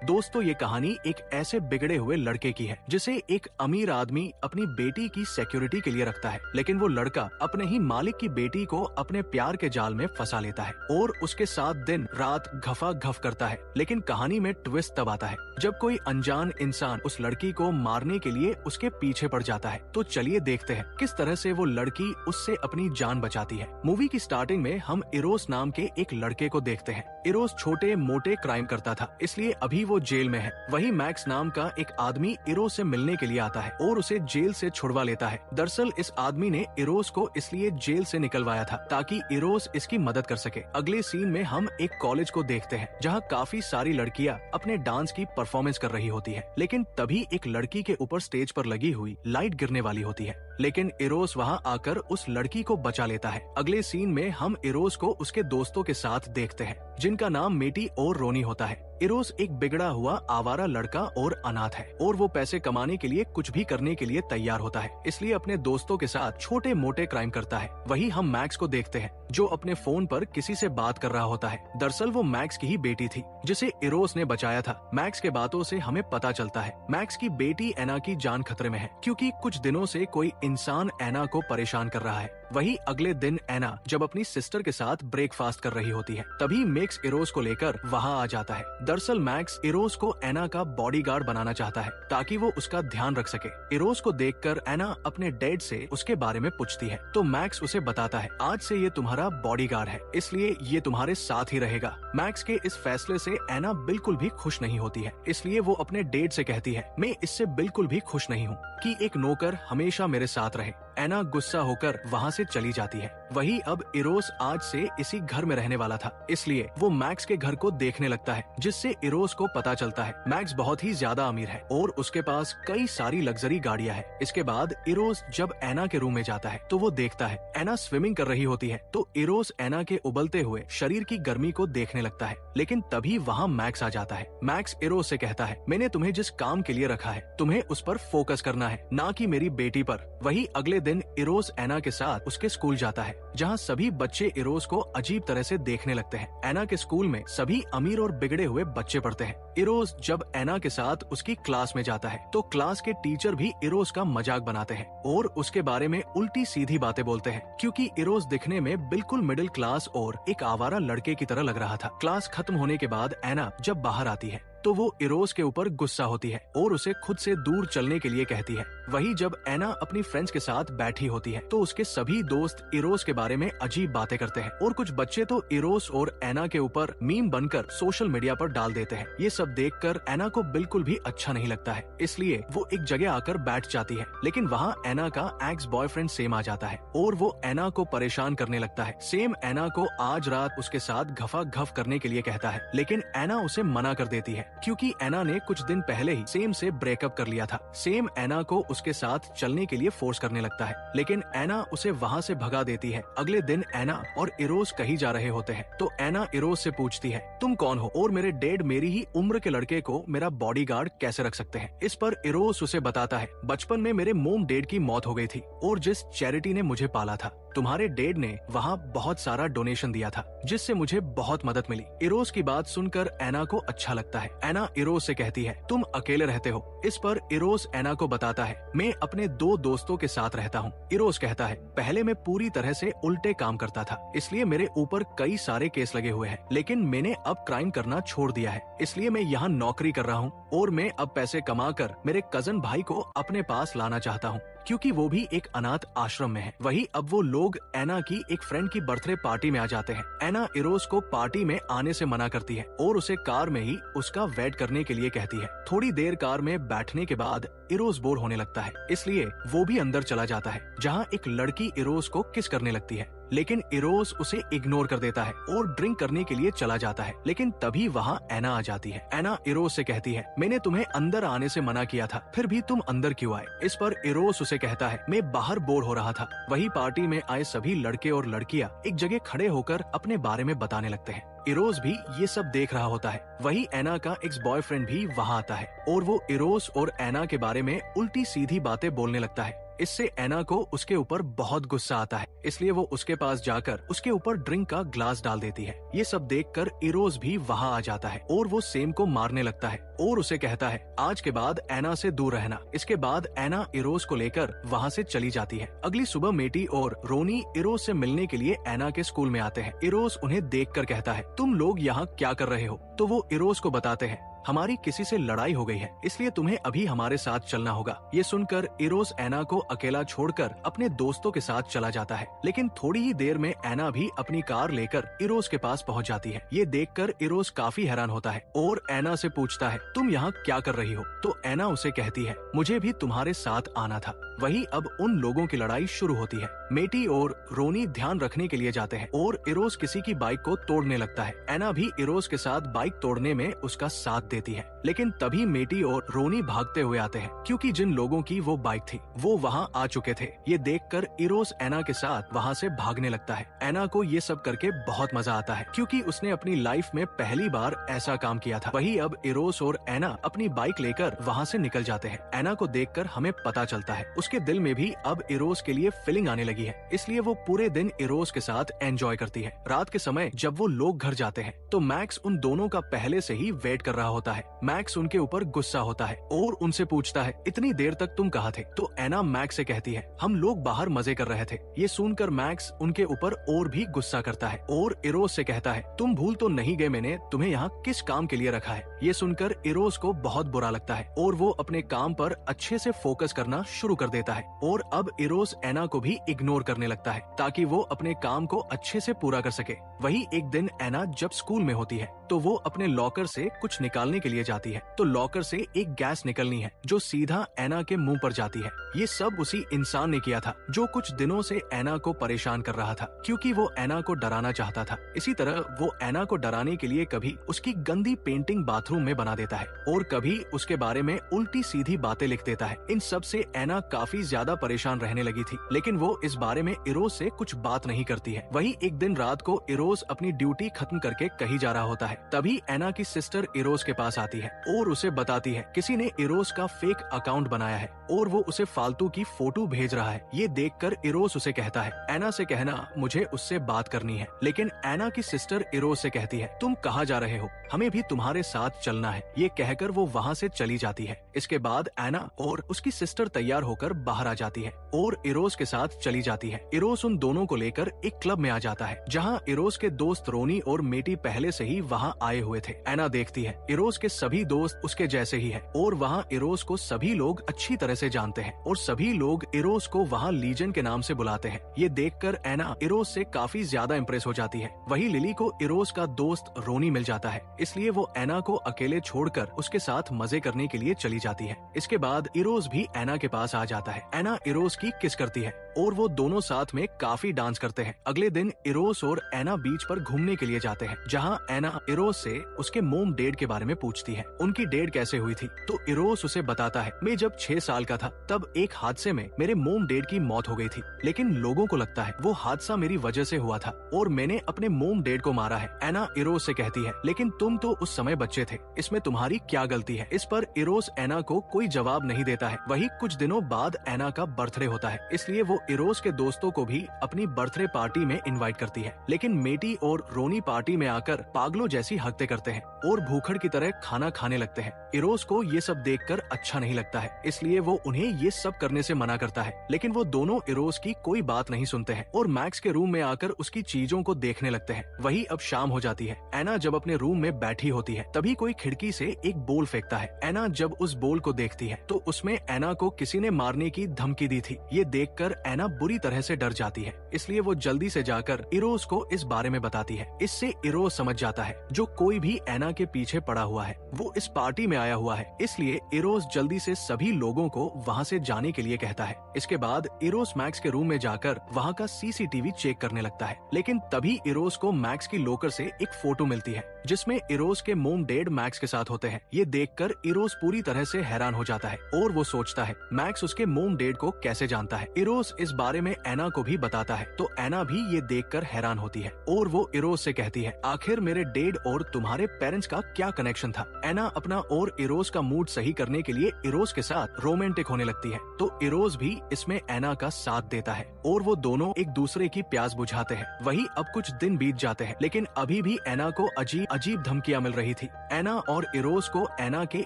दोस्तों ये कहानी एक ऐसे बिगड़े हुए लड़के की है जिसे एक अमीर आदमी अपनी बेटी की सिक्योरिटी के लिए रखता है, लेकिन वो लड़का अपने ही मालिक की बेटी को अपने प्यार के जाल में फंसा लेता है और उसके साथ दिन रात घफा घफ करता है। लेकिन कहानी में ट्विस्ट तब आता है जब कोई अनजान इंसान उस लड़की को मारने के लिए उसके पीछे पड़ जाता है। तो चलिए देखते हैं किस तरह से वो लड़की उससे अपनी जान बचाती है। मूवी की स्टार्टिंग में हम इरोस नाम के एक लड़के को देखते हैं। इरोस छोटे मोटे क्राइम करता था, इसलिए अभी वो जेल में है। वही मैक्स नाम का एक आदमी इरोस से मिलने के लिए आता है और उसे जेल से छुड़वा लेता है। दरअसल इस आदमी ने इरोस को इसलिए जेल से निकलवाया था ताकि इरोस इसकी मदद कर सके। अगले सीन में हम एक कॉलेज को देखते हैं जहाँ काफी सारी लड़कियाँ अपने डांस की परफॉर्मेंस कर रही होती है, लेकिन तभी एक लड़की के ऊपर स्टेज पर लगी हुई लाइट गिरने वाली होती है, लेकिन इरोस वहाँ आकर उस लड़की को बचा लेता है। अगले सीन में हम इरोस को उसके दोस्तों के साथ देखते हैं जिनका नाम मेटी और रोनी होता है। इरोस एक बिगड़ा हुआ आवारा लड़का और अनाथ है और वो पैसे कमाने के लिए कुछ भी करने के लिए तैयार होता है, इसलिए अपने दोस्तों के साथ छोटे मोटे क्राइम करता है। वही हम मैक्स को देखते हैं जो अपने फोन पर किसी से बात कर रहा होता है। दरअसल वो मैक्स की ही बेटी थी जिसे इरोस ने बचाया था। मैक्स के बातों से हमें पता चलता है मैक्स की बेटी एना की जान खतरे में है क्योंकि कुछ दिनों से कोई इंसान एना को परेशान कर रहा है। वही अगले दिन एना जब अपनी सिस्टर के साथ ब्रेकफास्ट कर रही होती है तभी मैक्स इरोस को लेकर वहाँ आ जाता है। दरअसल मैक्स इरोस को एना का बॉडीगार्ड बनाना चाहता है ताकि वो उसका ध्यान रख सके। इरोस को देखकर एना अपने डैड से उसके बारे में पूछती है तो मैक्स उसे बताता है आज से ये तुम्हारा बॉडीगार्ड है, इसलिए ये तुम्हारे साथ ही रहेगा। मैक्स के इस फैसले से एना बिल्कुल भी खुश नहीं होती है, इसलिए वो अपने डैड से कहती है मैं इससे बिल्कुल भी खुश नहीं हूँ कि एक नौकर हमेशा मेरे साथ रहे। एना गुस्सा होकर वहाँ से चली जाती है। वही अब इरोस आज से इसी घर में रहने वाला था, इसलिए वो मैक्स के घर को देखने लगता है जिससे इरोस को पता चलता है मैक्स बहुत ही ज्यादा अमीर है और उसके पास कई सारी लग्जरी गाड़ियां हैं। इसके बाद इरोस जब एना के रूम में जाता है तो वो देखता है एना स्विमिंग कर रही होती है, तो इरोस एना के उबलते हुए शरीर की गर्मी को देखने लगता है। लेकिन तभी वहाँ मैक्स आ जाता है। मैक्स इरोस से कहता है मैंने तुम्हें जिस काम के लिए रखा है तुम्हें उस पर फोकस करना है, ना कि मेरी बेटी पर। वही अगले दिन इरोस एना के साथ उसके स्कूल जाता है जहाँ सभी बच्चे इरोस को अजीब तरह से देखने लगते हैं। एना के स्कूल में सभी अमीर और बिगड़े हुए बच्चे पढ़ते हैं। इरोस जब एना के साथ उसकी क्लास में जाता है तो क्लास के टीचर भी इरोस का मजाक बनाते हैं और उसके बारे में उल्टी सीधी बातें बोलते हैं क्योंकि इरोस दिखने में बिल्कुल मिडिल क्लास और एक आवारा लड़के की तरह लग रहा था। क्लास खत्म होने के बाद एना जब बाहर आती है तो वो इरोस के ऊपर गुस्सा होती है और उसे खुद से दूर चलने के लिए कहती है। वही जब एना अपनी फ्रेंड्स के साथ बैठी होती है तो उसके सभी दोस्त इरोस के बारे में अजीब बातें करते हैं और कुछ बच्चे तो इरोस और एना के ऊपर मीम बनकर सोशल मीडिया पर डाल देते हैं। ये सब देखकर एना को बिल्कुल भी अच्छा नहीं लगता है, इसलिए वो एक जगह आकर बैठ जाती है। लेकिन वहाँ एना का एक्स बॉयफ्रेंड सेम आ जाता है और वो एना को परेशान करने लगता है। सेम एना को आज रात उसके साथ घफा घफ करने के लिए कहता है, लेकिन एना उसे मना कर देती है क्योंकि एना ने कुछ दिन पहले ही सेम से ब्रेकअप कर लिया था। सेम एना को उसके साथ चलने के लिए फोर्स करने लगता है, लेकिन एना उसे वहाँ से भगा देती है। अगले दिन एना और इरोस कहीं जा रहे होते हैं तो एना इरोस से पूछती है तुम कौन हो और मेरे डैड मेरी ही उम्र के लड़के को मेरा बॉडीगार्ड कैसे रख सकते हैं। इस पर इरोस उसे बताता है बचपन में मेरे मोम डैड की मौत हो गई थी और जिस चैरिटी ने मुझे पाला था तुम्हारे डैड ने वहाँ बहुत सारा डोनेशन दिया था जिससे मुझे बहुत मदद मिली। इरोस की बात सुनकर एना को अच्छा लगता है। एना इरोस से कहती है तुम अकेले रहते हो। इस पर इरोस एना को बताता है मैं अपने 2 दोस्तों के साथ रहता हूँ। इरोस कहता है पहले मैं पूरी तरह से उल्टे काम करता था, इसलिए मेरे ऊपर कई सारे केस लगे हुए हैं, लेकिन मैंने अब क्राइम करना छोड़ दिया है, इसलिए मैं यहाँ नौकरी कर रहा हूँ और मैं अब पैसे कमाकर मेरे कजन भाई को अपने पास लाना चाहता हूँ क्योंकि वो भी एक अनाथ आश्रम में है। वही अब वो लोग एना की एक फ्रेंड की बर्थडे पार्टी में आ जाते हैं। एना इरोस को पार्टी में आने से मना करती है और उसे कार में ही उसका वेट करने के लिए कहती है। थोड़ी देर कार में बैठने के बाद इरोस बोर होने लगता है, इसलिए वो भी अंदर चला जाता है जहाँ एक लड़की इरोस को किस करने लगती है, लेकिन इरोस उसे इग्नोर कर देता है और ड्रिंक करने के लिए चला जाता है। लेकिन तभी वहाँ एना आ जाती है। एना इरोस से कहती है मैंने तुम्हें अंदर आने से मना किया था, फिर भी तुम अंदर क्यों आए। इस पर इरोस उसे कहता है मैं बाहर बोर हो रहा था। वही पार्टी में आए सभी लड़के और लड़कियाँ एक जगह खड़े होकर अपने बारे में बताने लगते हैं। इरोस भी ये सब देख रहा होता है। वही एना का एक्स बॉयफ्रेंड भी वहाँ आता है और वो इरोस और एना के बारे में उल्टी सीधी बातें बोलने लगता है। इससे एना को उसके ऊपर बहुत गुस्सा आता है, इसलिए वो उसके पास जाकर उसके ऊपर ड्रिंक का ग्लास डाल देती है। ये सब देखकर इरोस भी वहाँ आ जाता है और वो सेम को मारने लगता है। और उसे कहता है आज के बाद एना से दूर रहना। इसके बाद एना इरोस को लेकर वहाँ से चली जाती है। अगली सुबह मेटी और रोनी इरोस से मिलने के लिए एना के स्कूल में आते हैं। इरोस उन्हें देखकर कहता है तुम लोग यहाँ क्या कर रहे हो? तो वो इरोस को बताते हैं हमारी किसी से लड़ाई हो गई है, इसलिए तुम्हें अभी हमारे साथ चलना होगा। ये सुनकर इरोस एना को अकेला छोड़कर अपने दोस्तों के साथ चला जाता है। लेकिन थोड़ी ही देर में एना भी अपनी कार लेकर इरोस के पास पहुंच जाती है। ये देखकर इरोस काफी हैरान होता है और एना से पूछता है तुम यहाँ क्या कर रही हो? तो एना उसे कहती है मुझे भी तुम्हारे साथ आना था। वही अब उन लोगों की लड़ाई शुरू होती है। मेटी और रोनी ध्यान रखने के लिए जाते हैं और इरोस किसी की बाइक को तोड़ने लगता है। एना भी इरोस के साथ बाइक तोड़ने में उसका साथ देती है। लेकिन तभी मेटी और रोनी भागते हुए आते हैं क्योंकि जिन लोगों की वो बाइक थी वो वहाँ आ चुके थे। ये देखकर इरोस एना के साथ वहाँ से भागने लगता है। एना को ये सब करके बहुत मजा आता है क्योंकि उसने अपनी लाइफ में पहली बार ऐसा काम किया था। वही अब इरोस और एना अपनी बाइक लेकर वहाँ से निकल जाते हैं। एना को देखकर हमें पता चलता है उसके दिल में भी अब इरोस के लिए फीलिंग आने लगी है, इसलिए वो पूरे दिन इरोस के साथ एंजॉय करती है। रात के समय जब वो लोग घर जाते हैं तो मैक्स उन दोनों का पहले से ही वेट कर रहा होता है। मैक्स उनके ऊपर गुस्सा होता है और उनसे पूछता है इतनी देर तक तुम कहाँ थे? तो एना मैक्स से कहती है हम लोग बाहर मजे कर रहे थे। ये सुनकर मैक्स उनके ऊपर और भी गुस्सा करता है और इरोस से कहता है तुम भूल तो नहीं गए मैंने तुम्हें यहाँ किस काम के लिए रखा है? ये सुनकर इरोस को बहुत बुरा लगता है और वो अपने काम पर अच्छे से फोकस करना शुरू कर देता है और अब इरोस एना को भी इग्नोर करने लगता है ताकि वो अपने काम को अच्छे से पूरा कर सके। वही एक दिन एना जब स्कूल में होती है तो वो अपने लॉकर से कुछ निकालने के लिए जाती है तो लॉकर से एक गैस निकलनी है जो सीधा एना के मुंह पर जाती है। ये सब उसी इंसान ने किया था जो कुछ दिनों से एना को परेशान कर रहा था क्योंकि वो एना को डराना चाहता था। इसी तरह वो एना को डराने के लिए कभी उसकी गंदी पेंटिंग बाथरूम में बना देता है और कभी उसके बारे में उल्टी सीधी बातें लिख देता है। इन सब से एना काफी ज्यादा परेशान रहने लगी थी, लेकिन वो इस बारे में इरोस से कुछ बात नहीं करती है। वही एक दिन रात को इरोस अपनी ड्यूटी खत्म करके कहीं जा रहा होता है। तभी एना की सिस्टर इरोस के पास आती है और उसे बताती है किसी ने इरोस का फेक अकाउंट बनाया है और वो उसे फालतू की फोटो भेज रहा है। ये देखकर इरोस उसे कहता है एना से कहना मुझे उससे बात करनी है। लेकिन एना की सिस्टर इरोस से कहती है तुम कहाँ जा रहे हो? हमें भी तुम्हारे साथ चलना है। ये कहकर वो वहाँ से चली जाती है। इसके बाद एना और उसकी सिस्टर तैयार होकर बाहर आ जाती है और इरोस के साथ चली जाती है। इरोस उन दोनों को लेकर एक क्लब में आ जाता है जहाँ इरोस के दोस्त रोनी और मेटी पहले से ही वहाँ आए हुए थे। एना देखती है इरोस के सभी दोस्त उसके जैसे ही है और वहाँ इरोस को सभी लोग अच्छी तरह से जानते हैं और सभी लोग इरोस को वहाँ लीजन के नाम से बुलाते हैं। ये देखकर एना इरोस से काफी ज्यादा इम्प्रेस हो जाती है। वही लिली को इरोस का दोस्त रोनी मिल जाता है, इसलिए वो एना को अकेले छोड़कर उसके साथ मजे करने के लिए चली जाती है। इसके बाद इरोस भी एना के पास आ जाता है। एना इरोस की किस करती है और वो दोनों साथ में काफी डांस करते हैं। अगले दिन इरोस और एना बीच पर घूमने के लिए जाते हैं जहाँ एना इरोस से उसके मोम डेड के बारे में पूछती है, उनकी डेड कैसे हुई थी। तो इरोस उसे बताता है मैं जब 6 साल का था तब एक हादसे में मेरे मोम डेड की मौत हो गई थी, लेकिन लोगों को लगता है वो हादसा मेरी वजह से हुआ था और मैंने अपने मोम डेड को मारा है। एना इरोस से कहती है लेकिन तुम तो उस समय बच्चे थे, इसमें तुम्हारी क्या गलती है? इस पर इरोस एना को कोई जवाब नहीं देता है। वही कुछ दिनों बाद एना का बर्थडे होता है, इसलिए वो इरोस के दोस्तों को भी अपनी बर्थडे पार्टी में इनवाइट करती है। लेकिन मेटी और रोनी पार्टी में आकर पागलों जैसी हरकतें करते हैं और भूखड़ की तरह खाना खाने लगते हैं। इरोस को ये सब देखकर अच्छा नहीं लगता है, इसलिए वो उन्हें ये सब करने से मना करता है। लेकिन वो दोनों इरोस की कोई बात नहीं सुनते हैं और मैक्स के रूम में आकर उसकी चीजों को देखने लगते हैं। वही अब शाम हो जाती है। एना जब अपने रूम में बैठी होती है तभी कोई खिड़की से एक बोल फेंकता है। एना जब उस बोल को देखती है तो उसमें एना को किसी ने मारने की धमकी दी थी। ये देखकर एना बुरी तरह से डर जाती है, इसलिए वो जल्दी से जाकर इरोस को इस बारे में बताती है। इससे इरोस समझ जाता है जो कोई भी एना के पीछे पड़ा हुआ है वो इस पार्टी में आया हुआ है, इसलिए इरोस जल्दी से सभी लोगों को वहाँ से जाने के लिए कहता है। इसके बाद इरोस मैक्स के रूम में जाकर वहाँ का सीसीटीवी चेक करने लगता है। लेकिन तभी इरोस को मैक्स की लॉकर से एक फोटो मिलती है जिसमें इरोस के मोम डेड मैक्स के साथ होते हैं। ये देखकर इरोस पूरी तरह से हैरान हो जाता है और वो सोचता है मैक्स उसके मोम डेड को कैसे जानता है। इरोस इस बारे में एना को भी बताता है तो एना भी ये देखकर हैरान होती है और वो इरोस से कहती है आखिर मेरे डेड और तुम्हारे पेरेंट्स का क्या कनेक्शन था। एना अपना और इरोस का मूड सही करने के लिए इरोस के साथ रोमांटिक होने लगती है तो इरोस भी इसमें एना का साथ देता है और वो दोनों एक दूसरे की प्यास बुझाते हैं। वही अब कुछ दिन बीत जाते हैं लेकिन अभी भी एना को अजीब धमकियां मिल रही थी। एना और इरोस को एना के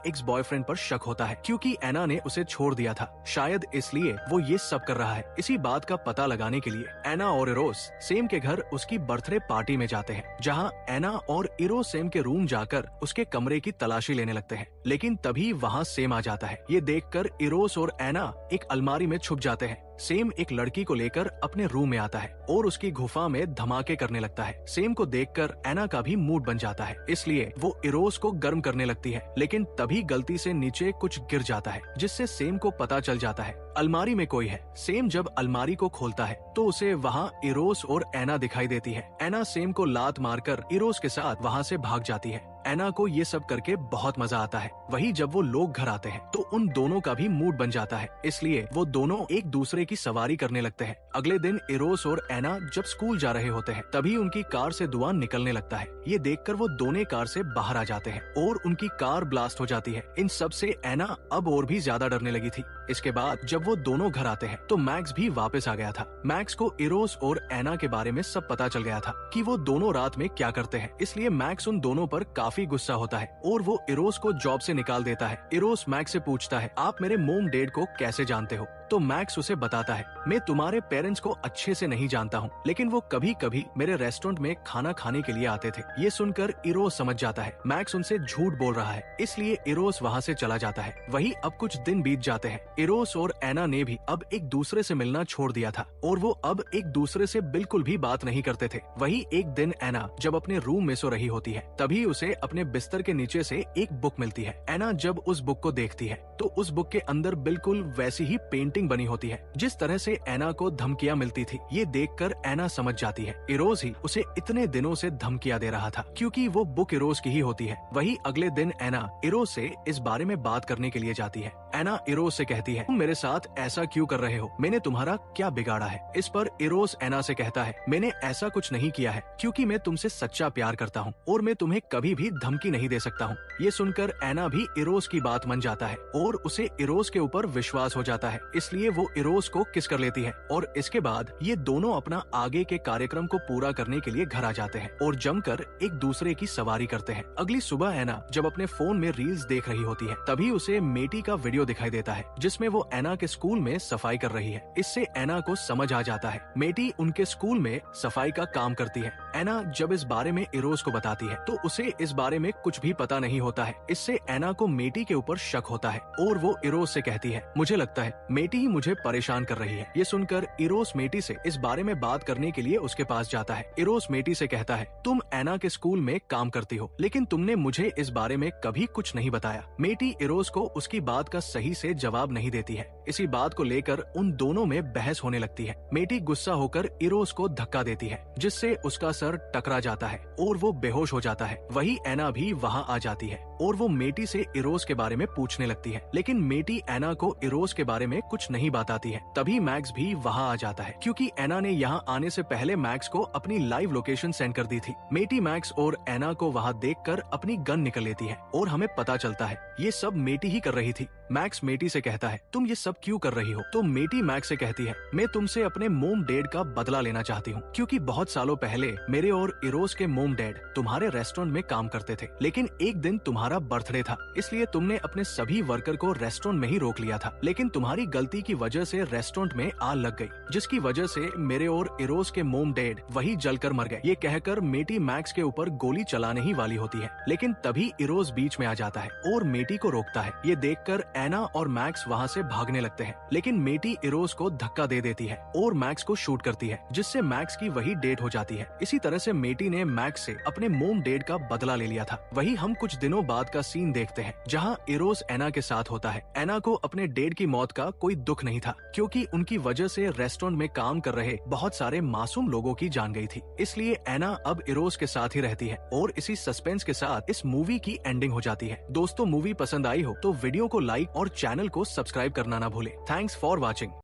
एक्स बॉयफ्रेंड पर शक होता है क्योंकि एना ने उसे छोड़ दिया था। शायद इसलिए वो ये सब कर रहा है। इसी बात का पता लगाने के लिए एना और इरोस सेम के घर उसकी बर्थडे पार्टी में जाते हैं, जहाँ एना और इरोस सेम के रूम जाकर उसके कमरे की तलाशी लेने लगते हैं। लेकिन तभी वहाँ सेम आ जाता है। ये देखकर इरोस और एना एक अलमारी में छुप जाते हैं। सेम एक लड़की को लेकर अपने रूम में आता है और उसकी गुफा में धमाके करने लगता है। सेम को देखकर एना का भी मूड बन जाता है, इसलिए वो इरोस को गर्म करने लगती है। लेकिन तभी गलती से नीचे कुछ गिर जाता है, जिससे सेम को पता चल जाता है अलमारी में कोई है। सेम जब अलमारी को खोलता है तो उसे वहाँ इरोस और एना दिखाई देती है। एना सेम को लात मारकर इरोस के साथ वहाँ से भाग जाती है। एना को ये सब करके बहुत मजा आता है। वही जब वो लोग घर आते हैं तो उन दोनों का भी मूड बन जाता है, इसलिए वो दोनों एक दूसरे की सवारी करने लगते हैं। अगले दिन इरोस और एना जब स्कूल जा रहे होते हैं तभी उनकी कार से धुआं निकलने लगता है। ये देखकर वो दोनों कार से बाहर आ जाते हैं और उनकी कार ब्लास्ट हो जाती है। इन सब से एना अब और भी ज्यादा डरने लगी थी। इसके बाद जब वो दोनों घर आते हैं तो मैक्स भी वापस आ गया था। मैक्स को इरोस और एना के बारे में सब पता चल गया था कि वो दोनों रात में क्या करते हैं, इसलिए मैक्स उन दोनों पर काफी गुस्सा होता है और वो इरोस को जॉब से निकाल देता है। इरोस मैक्स से पूछता है, आप मेरे मोम डैड को कैसे जानते हो? तो मैक्स उसे बताता है, मैं तुम्हारे पेरेंट्स को अच्छे से नहीं जानता हूँ, लेकिन वो कभी कभी मेरे रेस्टोरेंट में खाना खाने के लिए आते थे। ये सुनकर इरोस समझ जाता है मैक्स उनसे झूठ बोल रहा है, इसलिए इरोस वहाँ से चला जाता है। वही अब कुछ दिन बीत जाते हैं। इरोस और एना ने भी अब एक दूसरे से मिलना छोड़ दिया था और वो अब एक दूसरे से बिल्कुल भी बात नहीं करते थे। वही एक दिन एना जब अपने रूम में सो रही होती है तभी उसे अपने बिस्तर के नीचे से एक बुक मिलती है। एना जब उस बुक को देखती है तो उस बुक के अंदर बिल्कुल वैसी ही पेंटिंग बनी होती है जिस तरह से एना को धमकियां मिलती थी। ये देखकर एना समझ जाती है इरोस ही उसे इतने दिनों से धमकियां दे रहा था, क्योंकि वो बुक इरोस की ही होती है। वही अगले दिन एना इरोस से इस बारे में बात करने के लिए जाती है। एना इरोस से कहती है, तुम मेरे साथ ऐसा क्यों कर रहे हो? मैंने तुम्हारा क्या बिगाड़ा है? इस पर इरोस एना से कहता है, मैंने ऐसा कुछ नहीं किया है, क्योंकि मैं तुमसे सच्चा प्यार करता हूँ और मैं तुम्हें कभी भी धमकी नहीं दे सकता हूँ। ये सुनकर एना भी इरोस की बात मान जाता है और उसे इरोस के ऊपर विश्वास हो जाता है, इसलिए वो इरोस को किस कर लेती है और इसके बाद ये दोनों अपना आगे के कार्यक्रम को पूरा करने के लिए घर आ जाते हैं और जमकर एक दूसरे की सवारी करते हैं। अगली सुबह एना जब अपने फोन में रील्स देख रही होती है तभी उसे मेटी का वीडियो दिखाई देता है जिसमें वो एना के स्कूल में सफाई कर रही है। इससे एना को समझ आ जाता है मेटी उनके स्कूल में सफाई का काम करती है। एना जब इस बारे में इरोस को बताती है तो उसे इस बारे में कुछ भी पता नहीं होता है। इससे एना को मेटी के ऊपर शक होता है और वो इरोस से कहती है, मुझे लगता है मेटी ही मुझे परेशान कर रही है। ये सुनकर इरोस मेटी से इस बारे में बात करने के लिए उसके पास जाता है। इरोस मेटी से कहता है, तुम एना के स्कूल में काम करती हो, लेकिन तुमने मुझे इस बारे में कभी कुछ नहीं बताया। मेटी इरोस को उसकी बात का सही से जवाब नहीं देती है। इसी बात को लेकर उन दोनों में बहस होने लगती है। मेटी गुस्सा होकर इरोस को धक्का देती है जिससे उसका सर टकरा जाता है और वो बेहोश हो जाता है। वही एना भी वहाँ आ जाती है और वो मेटी से इरोस के बारे में पूछने लगती है, लेकिन मेटी एना को इरोस के बारे में कुछ नहीं बताती है। तभी मैक्स भी वहाँ आ जाता है क्योंकि एना ने यहाँ आने से पहले मैक्स को अपनी लाइव लोकेशन सेंड कर दी थी। मेटी मैक्स और एना को वहाँ देखकर अपनी गन निकल लेती है और हमें पता चलता है ये सब मेटी ही कर रही थी। मैक्स मेटी से कहता है, तुम ये सब क्यों कर रही हो? तो मेटी मैक्स से कहती है, मैं तुमसे अपने मोम डैड का बदला लेना चाहती हूँ, क्योंकि बहुत सालों पहले मेरे और इरोस के मोम डैड तुम्हारे रेस्टोरेंट में काम करते थे, लेकिन एक दिन तुम्हारा बर्थडे था, इसलिए तुमने अपने सभी वर्कर को रेस्टोरेंट में ही रोक लिया था। लेकिन तुम्हारी गलती की वजह से रेस्टोरेंट में आग लग गई, जिसकी वजह से मेरे और इरोस के मोम डैड वही जलकर मर गए। ये कहकर मेटी मैक्स के ऊपर गोली चलाने ही वाली होती है, लेकिन तभी इरोस बीच में आ जाता है और मेटी को रोकता है। ये देखकर एना और मैक्स वहाँ से भागने लगते हैं, लेकिन मेटी इरोस को धक्का दे देती है और मैक्स को शूट करती है, जिससे मैक्स की वही डेट हो जाती है। इसी तरह से मेटी ने मैक्स से अपने मोम डैड का बदला ले लिया था। वही हम कुछ दिनों बाद का सीन देखते हैं जहाँ इरोस एना के साथ होता है। एना को अपने डैड की मौत का कोई दुख नहीं था, क्योंकि उनकी वजह से रेस्टोरेंट में काम कर रहे बहुत सारे मासूम लोगों की जान गई थी। इसलिए एना अब इरोस के साथ ही रहती है और इसी सस्पेंस के साथ इस मूवी की एंडिंग हो जाती है। दोस्तों, मूवी पसंद आई हो तो वीडियो को लाइक और चैनल को सब्सक्राइब करना ना भूले। Thanks for watching.